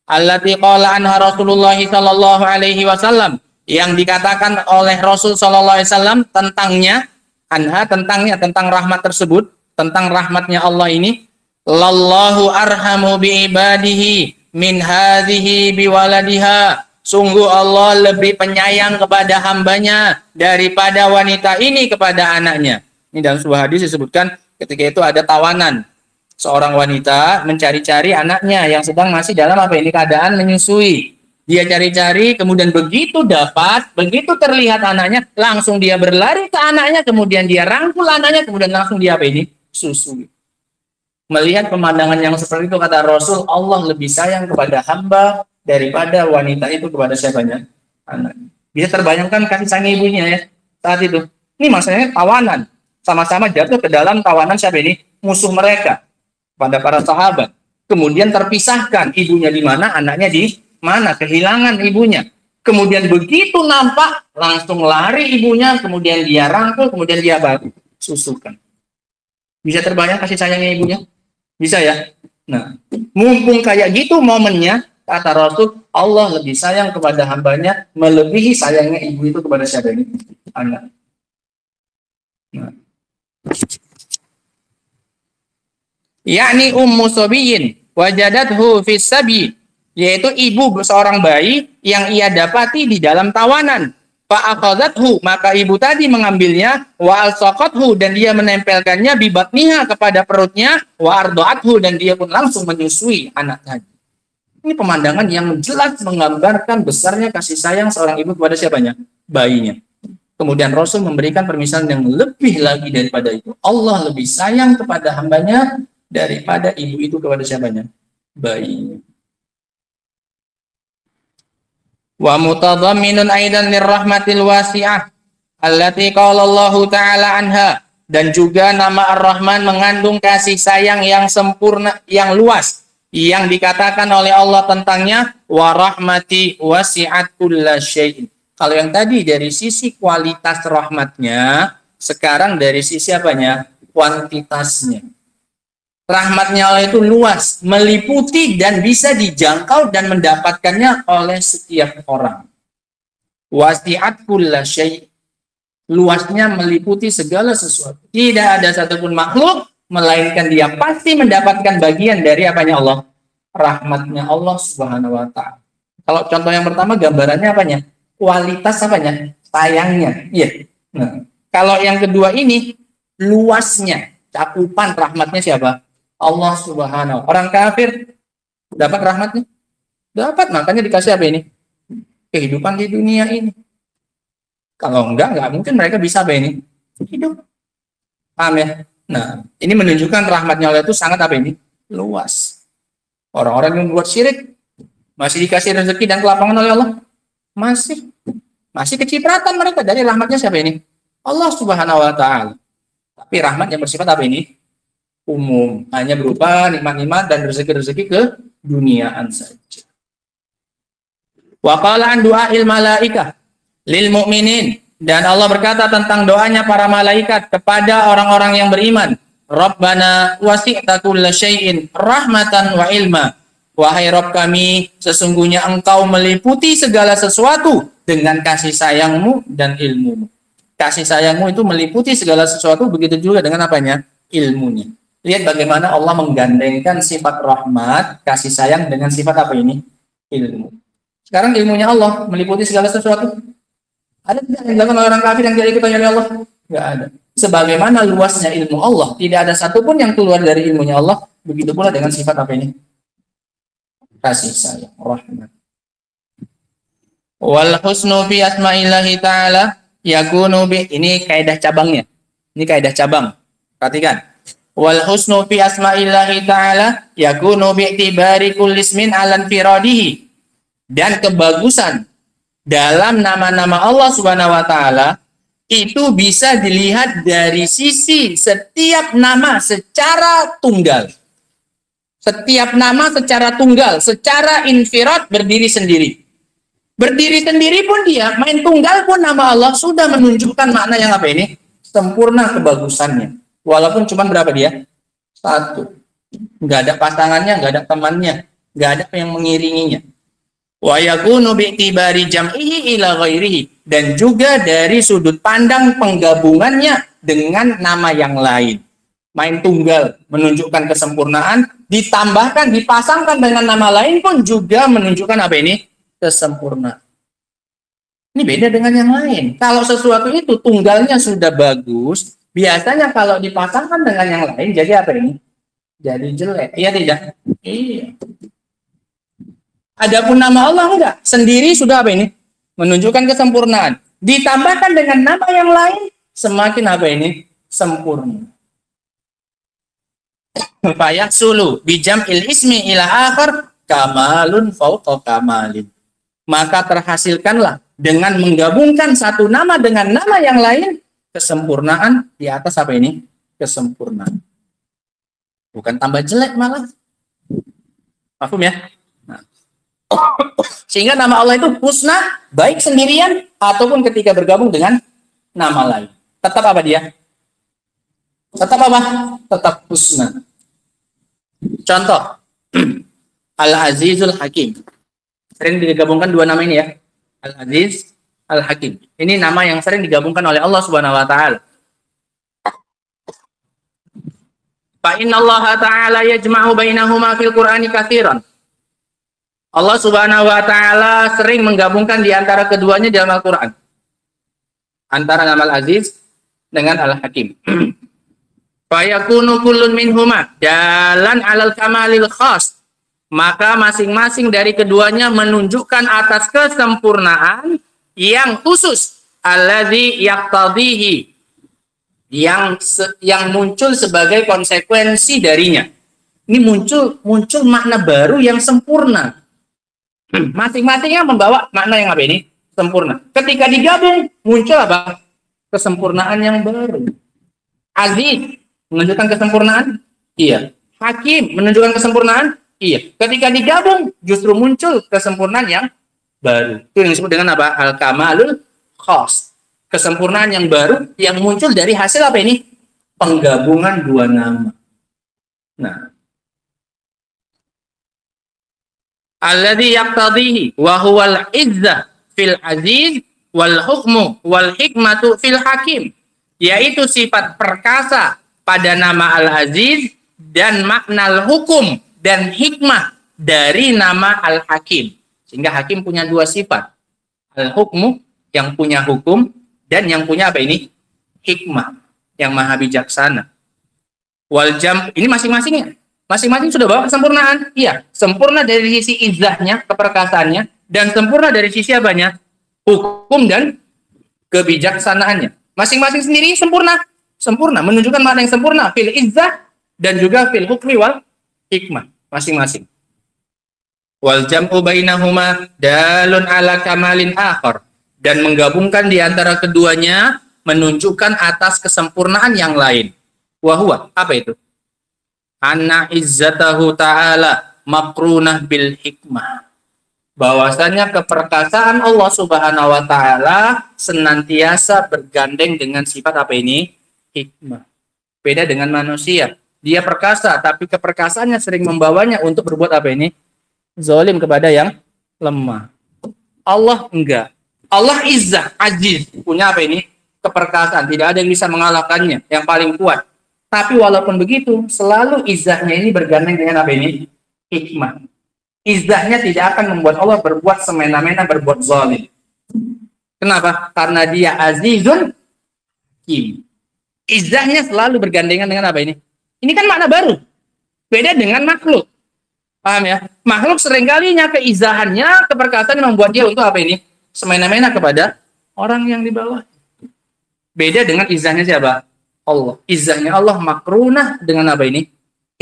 Allati qala anha Rasulullah sallallahu alaihi wasallam, yang dikatakan oleh Rasul sallallahu alaihi wasallam tentangnya, anha, tentang rahmat tersebut, tentang rahmatnya Allah ini, lallahu arhamu bi ibadihi min hadhihi biwaladiha. Sungguh Allah lebih penyayang kepada hambanya daripada wanita ini kepada anaknya. Ini dalam sebuah hadis disebutkan ketika itu ada tawanan. Seorang wanita mencari-cari anaknya yang sedang masih dalam apa ini, keadaan menyusui. Dia cari-cari, kemudian begitu dapat, begitu terlihat anaknya, langsung dia berlari ke anaknya, kemudian dia rangkul anaknya, kemudian langsung dia apa ini? Susui. Melihat pemandangan yang seperti itu, kata Rasul, Allah lebih sayang kepada hamba daripada wanita itu kepada siapanya? Anak. Bisa terbayangkan kasih sayang ibunya ya saat itu. Ini maksudnya tawanan, sama-sama jatuh ke dalam tawanan siapa ini? Musuh mereka pada para sahabat. Kemudian terpisahkan, ibunya di mana, anaknya di mana, kehilangan ibunya. Kemudian begitu nampak, langsung lari ibunya, kemudian dia rangkul, kemudian dia susukan. Bisa terbayang kasih sayangnya ibunya? Bisa ya? Nah, mumpung kayak gitu momennya, kata Rasul, Allah lebih sayang kepada hambanya melebihi sayangnya ibu itu kepada siapa ini? Anak. Nah. Yakni ummu sabiyin wajadathu fis sabi, yaitu ibu seorang bayi yang ia dapati di dalam tawanan. Fa akhadhathu, maka ibu tadi mengambilnya, wa alsaqathu, dan dia menempelkannya bi batniha, kepada perutnya, wa ardaathu, dan dia pun langsung menyusui anak tadi. Ini pemandangan yang jelas menggambarkan besarnya kasih sayang seorang ibu kepada siapanya? Bayinya. Kemudian Rasul memberikan permisalan yang lebih lagi daripada itu. Allah lebih sayang kepada hambanya daripada ibu itu kepada siapanya? Bayinya. Wa mutadamminun aidan lirrahmatil wasi'ah. allati qala Allah taala anha, dan juga nama Ar-Rahman mengandung kasih sayang yang sempurna, yang luas, yang dikatakan oleh Allah tentangnya, wa rahmati wasi'at kulla syai'in. Kalau yang tadi dari sisi kualitas rahmatnya, sekarang dari sisi apanya? Kuantitasnya. Rahmatnya Allah itu luas, meliputi dan bisa dijangkau dan mendapatkannya oleh setiap orang. Wasi'at kulla syai', luasnya meliputi segala sesuatu. Tidak ada satupun makhluk melainkan dia pasti mendapatkan bagian dari apanya Allah? Rahmatnya Allah Subhanahu wa taala. Kalau contoh yang pertama gambarannya apanya? Kualitas apanya? Sayangnya. Iya. Nah, kalau yang kedua ini luasnya, cakupan rahmatnya siapa? Allah Subhanahu. Orang kafir dapat rahmatnya? Dapat, makanya dikasih apa ini? Kehidupan di dunia ini. Kalau enggak mungkin mereka bisa apa ini? Hidup. Paham ya? Nah, ini menunjukkan rahmatnya Allah itu sangat apa ini? Luas. Orang-orang yang buat syirik masih dikasih rezeki dan kelapangan oleh Allah? Masih kecipratan mereka dari rahmatnya siapa ini? Allah Subhanahu wa taala. Tapi rahmat yang bersifat apa ini? Umum, hanya berupa nikmat-nikmat dan rezeki-rezeki ke duniaan saja. Wa qala an du'ail malaikah lil mu'minin, dan Allah berkata tentang doanya para malaikat kepada orang-orang yang beriman, Rabbana wasi'ta kulla syai'in rahmatan wa ilma. Wahai Rabb kami, sesungguhnya Engkau meliputi segala sesuatu dengan kasih sayangmu dan ilmumu. Kasih sayangmu itu meliputi segala sesuatu, begitu juga dengan apanya? Ilmunya. Lihat bagaimana Allah menggandengkan sifat rahmat, kasih sayang dengan sifat apa ini? Ilmu. Sekarang ilmunya Allah meliputi segala sesuatu. Ada tidak yang dilakukan oleh orang kafir yang tidak diketahui oleh Allah? Tidak ada. Sebagaimana luasnya ilmu Allah, tidak ada satupun yang keluar dari ilmunya Allah. Begitu pula dengan sifat apa ini? Kasih sayang, rahmat. Wal husnu fi asma'illahi ta'ala yakunu bi, ini kaidah cabangnya. Ini kaidah cabang. Perhatikan. Wal husnu fi asma'illahi ta'ala yakunu bi i'tibari kulli ismin 'ala infiradihi. Dan kebagusan dalam nama-nama Allah Subhanahu wa taala itu bisa dilihat dari sisi setiap nama secara tunggal. Setiap nama secara tunggal, secara infirad, berdiri sendiri. Berdiri sendiri pun dia, main tunggal pun nama Allah sudah menunjukkan makna yang apa ini? Sempurna kebagusannya. Walaupun cuma berapa dia? Satu. Nggak ada pasangannya, nggak ada temannya, nggak ada yang mengiringinya. Wa yakunu bi'tibari jam'ihi ila ghairihi, dan juga dari sudut pandang penggabungannya dengan nama yang lain. Main tunggal menunjukkan kesempurnaan, ditambahkan, dipasangkan dengan nama lain pun juga menunjukkan apa ini? Kesempurnaan. Ini beda dengan yang lain. Kalau sesuatu itu tunggalnya sudah bagus, biasanya kalau dipasangkan dengan yang lain jadi apa ini? Jadi jelek. Iya tidak? Iya. Adapun nama Allah enggak, sendiri sudah apa ini? Menunjukkan kesempurnaan. Ditambahkan dengan nama yang lain, semakin apa ini? Sempurna. Fayasulu bijam'il ismi ila akhar kamalun fauqa kamalin. Maka terhasilkanlah dengan menggabungkan satu nama dengan nama yang lain, kesempurnaan di atas apa ini? Kesempurnaan. Bukan tambah jelek malah. Paham ya? Nah. Sehingga nama Allah itu husna, baik sendirian ataupun ketika bergabung dengan nama lain. Tetap apa dia? Tetap apa? Tetap husna. Contoh, Al-Azizul Hakim. Sering digabungkan dua nama ini ya. Al-Aziz, Al-Hakim. Ini nama yang sering digabungkan oleh Allah Subhanahu wa taala. Fa innallaha ta'ala yajma'u bainahuma fil Qur'ani katsiran. Allah Subhanahu wa taala sering menggabungkan di antara keduanya dalam Al-Qur'an. Antara nama Al-Aziz dengan Al-Hakim. Fa yakunu kullun minhuma dalan 'alal kamalil khas. Maka masing-masing dari keduanya menunjukkan atas kesempurnaan yang khusus, alladzi yaqtadhihi, yang muncul sebagai konsekuensi darinya. Ini muncul makna baru yang sempurna. Masing-masingnya membawa makna yang apa ini? Sempurna. Ketika digabung muncul apa? kesempurnaan yang baru. Aziz menunjukkan kesempurnaan, iya. Hakim menunjukkan kesempurnaan, iya. Ketika digabung justru muncul kesempurnaan yang baru. Itu yang disebut dengan apa? Al-kamalul khas. Kesempurnaan yang baru yang muncul dari hasil apa ini? Penggabungan dua nama. Nah, alladzi yaqtadhihi wa huwal izzah fil aziz wal hukmu wal hikmatu fil hakim, yaitu sifat perkasa pada nama al-aziz dan makna hukum dan hikmah dari nama al-hakim. Sehingga hakim punya dua sifat, al-hukmu yang punya hukum dan yang punya apa ini? Hikmah, yang maha bijaksana. Wal jam, ini masing-masingnya. Masing-masing sudah bawa kesempurnaan. Iya, sempurna dari sisi izzahnya, keperkasaannya, dan sempurna dari sisi apanya? Hukum dan kebijaksanaannya. Masing-masing sendiri sempurna. Sempurna, menunjukkan makna yang sempurna. Fil izzah dan juga fil hukmi wal hikmah. Masing-masing. Wal jam'u bainahuma dalun ala kamalin akhar. Dan menggabungkan di antara keduanya menunjukkan atas kesempurnaan yang lain. Wahua, apa itu? Anna izzatahu ta'ala makrunah bil hikmah. Bahwasanya keperkasaan Allah Subhanahu wa taala senantiasa bergandeng dengan sifat apa ini? Hikmah. Beda dengan manusia. Dia perkasa tapi keperkasaannya sering membawanya untuk berbuat apa ini? Zalim kepada yang lemah. Allah enggak. Allah izzah, aziz, punya apa ini? Keperkasaan, tidak ada yang bisa mengalahkannya, yang paling kuat. Tapi walaupun begitu, selalu izzahnya ini bergandeng dengan apa ini? Hikmah. Izzahnya tidak akan membuat Allah berbuat semena-mena, berbuat zalim. Kenapa? Karena dia azizun hakim. Izzahnya selalu bergandengan dengan apa ini? Ini kan makna baru. Beda dengan makhluk. Paham ya? Makhluk seringkalinya keizahannya, keperkasaannya membuat dia untuk apa ini? Semena-mena kepada orang yang di bawah. Beda dengan izzahnya siapa? Allah. Izzahnya Allah makrunah dengan apa ini?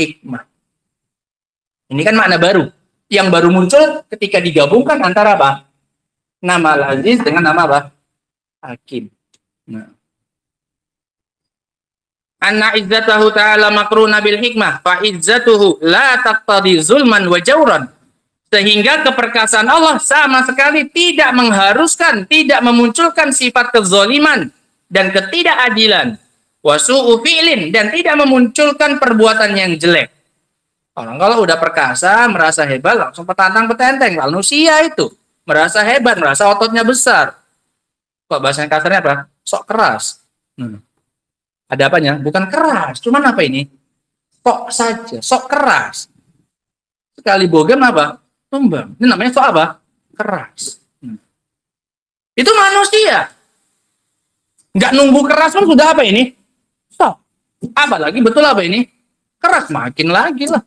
Hikmah. Ini kan makna baru. Yang baru muncul ketika digabungkan antara apa? Nama Al-Aziz dengan nama apa? Hakim. Nah. Anna izzatahu ta'ala makrunah bil hikmah. Fa izzatuhu la taqtadi zulman wa jawran. Sehingga keperkasaan Allah sama sekali tidak mengharuskan, tidak memunculkan sifat kezaliman dan ketidakadilan. Wasu'u fi'lin, dan tidak memunculkan perbuatan yang jelek. Orang kalau udah perkasa, merasa hebat, langsung petantang-petenteng. Manusia itu merasa hebat, merasa ototnya besar. Kok bahasanya kasarnya apa? Sok keras. Ada apanya? Bukan keras, cuman apa ini? Sok saja, sok keras. Sekali bogem apa? Tumbang. Ini namanya sok apa? Keras. Itu manusia. Nggak nunggu keras pun sudah apa ini? Sok. Apalagi betul apa ini? Keras, makin lagi lah.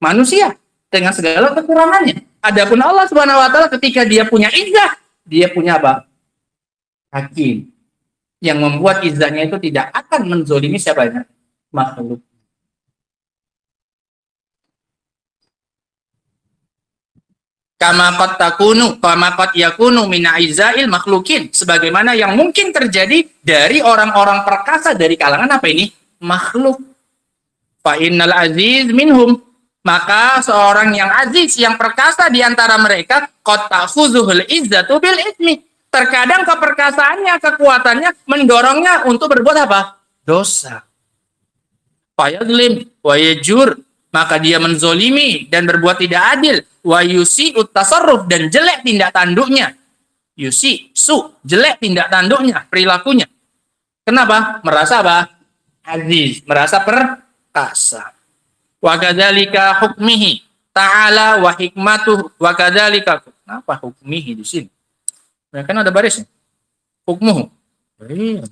Manusia dengan segala kekurangannya. Adapun Allah Subhanahu wa taala ketika dia punya izzah, dia punya apa? Hakim. Yang membuat izzahnya itu tidak akan menzolimi siapanya? Makhluk. Kama qad yakunu min aizail makhlukin, sebagaimana yang mungkin terjadi dari orang-orang perkasa dari kalangan apa ini? Makhluk. Fa innal aziz minhum, maka seorang yang aziz, yang perkasa di antara mereka, qad ta'khuzuhul izzatu bil ismi. Terkadang keperkasaannya, kekuatannya mendorongnya untuk berbuat apa? Dosa. Fayadlim wa yajur, maka dia menzolimi dan berbuat tidak adil. Wa yusi'ut tasarruf, dan jelek tindak tanduknya. Jelek tindak tanduknya, perilakunya. Kenapa? Merasa apa? Aziz, merasa perkasa. Wa kadzalika hukmihi ta'ala wa hikmatuhu wa kadzalika. Kenapa hukmihi di sini? Ya, kan ada barisnya. Hukmuhu. Iya.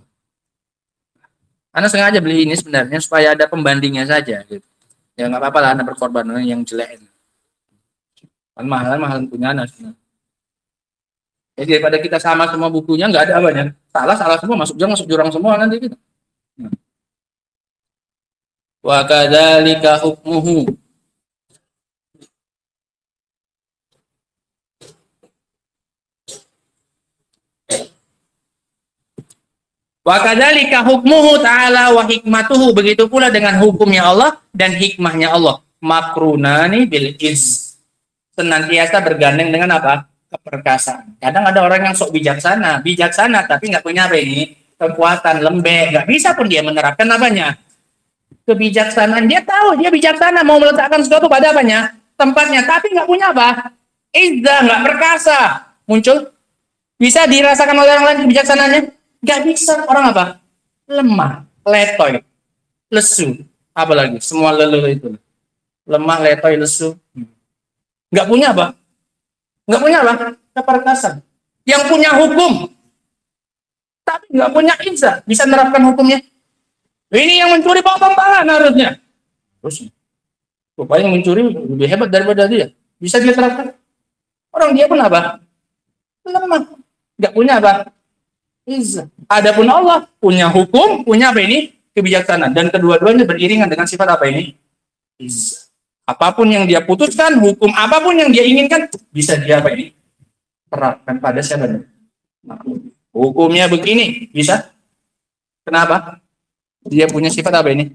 Anda sengaja beli ini sebenarnya supaya ada pembandingnya saja gitu. Ya nggak apa-apa lah Anda berkorban yang jelek. Kan mahal punya Anda. Jadi daripada kita sama semua bukunya, nggak ada apanya. Salah semua, masuk jurang semua nanti gitu. Wa kadzalika hukmuhu. Wa kadzalika hukmuhu ta'ala wa hikmatuhu, begitu pula dengan hukumnya Allah dan hikmahnya Allah. Makrunani bil iz, senantiasa bergandeng dengan apa? Keperkasaan. Kadang ada orang yang sok bijaksana tapi nggak punya apa ini? Kekuatan, lembek, nggak bisa pun dia menerapkan apanya? Kebijaksanaan. Dia tahu dia bijaksana, mau meletakkan sesuatu pada apanya? Tempatnya, tapi nggak punya apa? Izzah, nggak perkasa. Muncul. Bisa dirasakan oleh orang lain kebijaksanaannya? Nggak bisa. Orang apa? Lemah, letoy, lesu. Apalagi semua leluh itu. Lemah, letoy, lesu. Nggak punya apa? Nggak punya apa? Keperkasaan. Yang punya hukum, tapi nggak punya izzah. Bisa menerapkan hukumnya. Ini yang mencuri potong tangan harusnya. Terus, rupanya yang mencuri lebih hebat daripada dia. Bisa dia terapkan. Orang dia pun apa? Lemah. Nggak punya apa? Izzah. Adapun Allah punya hukum, punya apa ini? Kebijaksanaan. Dan kedua-duanya beriringan dengan sifat apa ini? Izzah. Apapun yang dia putuskan, hukum apapun yang dia inginkan, bisa dia apa ini? Terapkan pada siapa? Hukumnya begini, bisa. Kenapa? Dia punya sifat apa ini?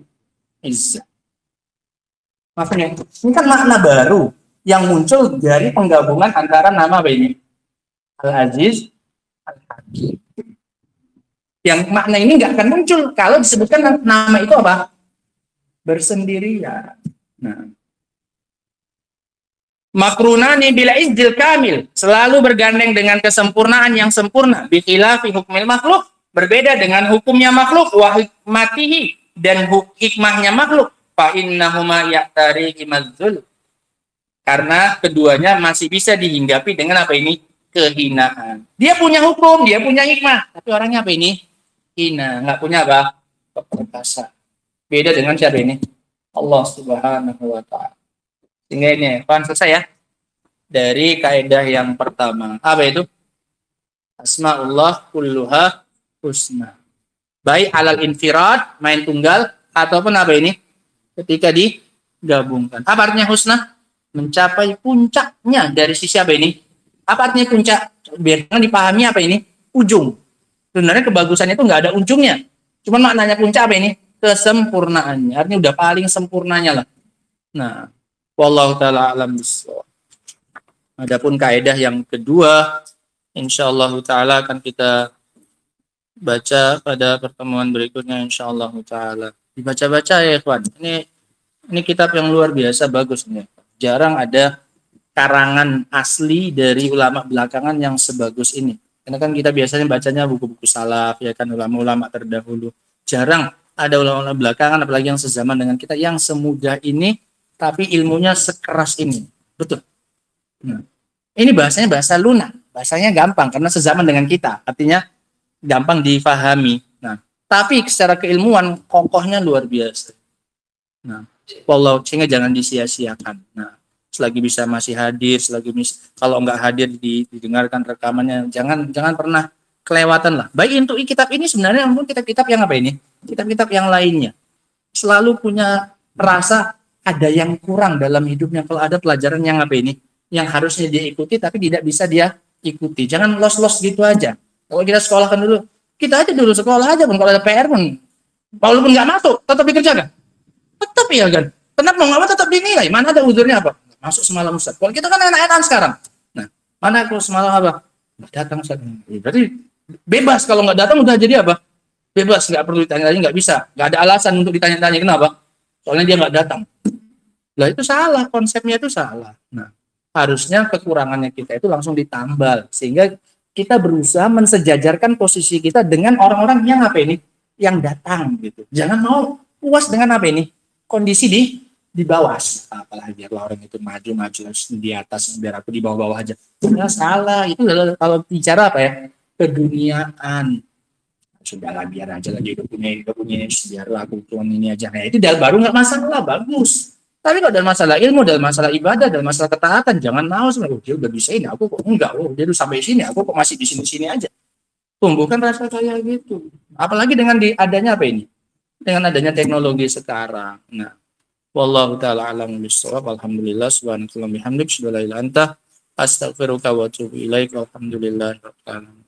Izzah. Makanya, ini kan makna baru yang muncul dari penggabungan antara nama apa ini? Al-Aziz, Al-Hakim. Yang makna ini nggak akan muncul kalau disebutkan nama itu apa? Bersendirian. Nah, makrunani bila izzil kamil, selalu bergandeng dengan kesempurnaan yang sempurna. Bikhilafi hukmil makhluk, berbeda dengan hukumnya makhluk. Wa hikmatihi, dan hikmahnya makhluk. Fa innahuma ya'tariqi madzul, karena keduanya masih bisa dihinggapi dengan apa ini? Kehinaan. Dia punya hukum, dia punya hikmah, tapi orangnya apa ini? Hina, nggak punya apa? Keperkasaan. Beda dengan siapa ini? Allah Subhanahu wa ta'ala. Sehingga ini, paham selesai ya? Dari kaidah yang pertama. Apa itu? Asma'ullah kulluha husna. Baik alal infirad, main tunggal, ataupun apa ini? Ketika digabungkan. Apa artinya husna? Mencapai puncaknya dari sisi apa ini? Apa artinya puncak? Biar dipahami apa ini? Ujung. Sebenarnya kebagusannya itu nggak ada ujungnya. Cuman maknanya puncak apa ini? Kesempurnaannya. Artinya udah paling sempurnanya lah. Nah, wallahu ta'ala alam bissawab. Adapun kaidah yang kedua, insyaallah ta'ala akan kita baca pada pertemuan berikutnya insyaallah ta'ala. Dibaca-baca ya ikhwan. Ini kitab yang luar biasa bagus nih. Jarang ada karangan asli dari ulama belakangan yang sebagus ini. Karena kan kita biasanya bacanya buku-buku salaf, ya kan, ulama-ulama terdahulu. Jarang ada ulama-ulama belakangan, apalagi yang sezaman dengan kita, yang semudah ini, tapi ilmunya sekeras ini. Betul. Nah, ini bahasanya bahasa lunak. Bahasanya gampang, karena sezaman dengan kita. Artinya gampang difahami. Nah, tapi secara keilmuan, kokohnya luar biasa. Nah, wallahu, sehingga jangan disia-siakan. Nah, selagi bisa masih hadir, kalau nggak hadir didengarkan rekamannya, jangan pernah kelewatan lah. Baik untuk kitab ini sebenarnya maupun kitab-kitab yang apa ini? Kitab-kitab yang lainnya. Selalu punya rasa ada yang kurang dalam hidupnya kalau ada pelajaran yang apa ini? Yang harusnya dia ikuti tapi tidak bisa dia ikuti. Jangan los-los gitu aja. Kalau kita sekolahkan dulu, kita aja dulu sekolah aja pun, kalau ada PR pun, walaupun nggak masuk, tetap dikerjakan. Tetap ya kan. Kenapa mau nggak mau tetap dinilai? Mana ada uzurnya apa? Masuk semalam Ustaz. Kalau kita kan enak-enakan sekarang. Nah, mana kalau semalam apa? Nggak datang Ustaz. Berarti bebas, kalau nggak datang udah jadi apa? Bebas, nggak perlu ditanya-tanya, nggak bisa. Nggak ada alasan untuk ditanya-tanya. Kenapa? Soalnya dia nggak datang. Lah itu salah, konsepnya itu salah. Nah, harusnya kekurangannya kita itu langsung ditambal. Sehingga kita berusaha mensejajarkan posisi kita dengan orang-orang yang apa ini? Yang datang gitu. Jangan mau puas dengan apa ini? Kondisi di bawah, apalagi kalau orang itu maju di atas, biar aku di bawah-bawah aja. Ya salah, itu kalau bicara apa ya, keduniaan. Sudahlah, biar aja lagi kepunya biarlah aku cuma ini aja. Nah, itu baru nggak masalah, bagus. Tapi kalau dalam masalah ilmu, dalam masalah ibadah, dalam masalah ketaatan, jangan mau sebenarnya, dia udah bisa ini, aku kok enggak, dia udah sampai sini, aku kok masih di sini aja. Tumbuhkan rasa kayak gitu. Apalagi dengan adanya apa ini? Dengan adanya teknologi sekarang. Nah, wallahu ta'ala alam bissawab. Alhamdulillah, subhanallahi wa bihamdihi, asyhadu an la ilaha illa anta, astaghfiruka wa atubu ilaik. Alhamdulillah rabbil alamin.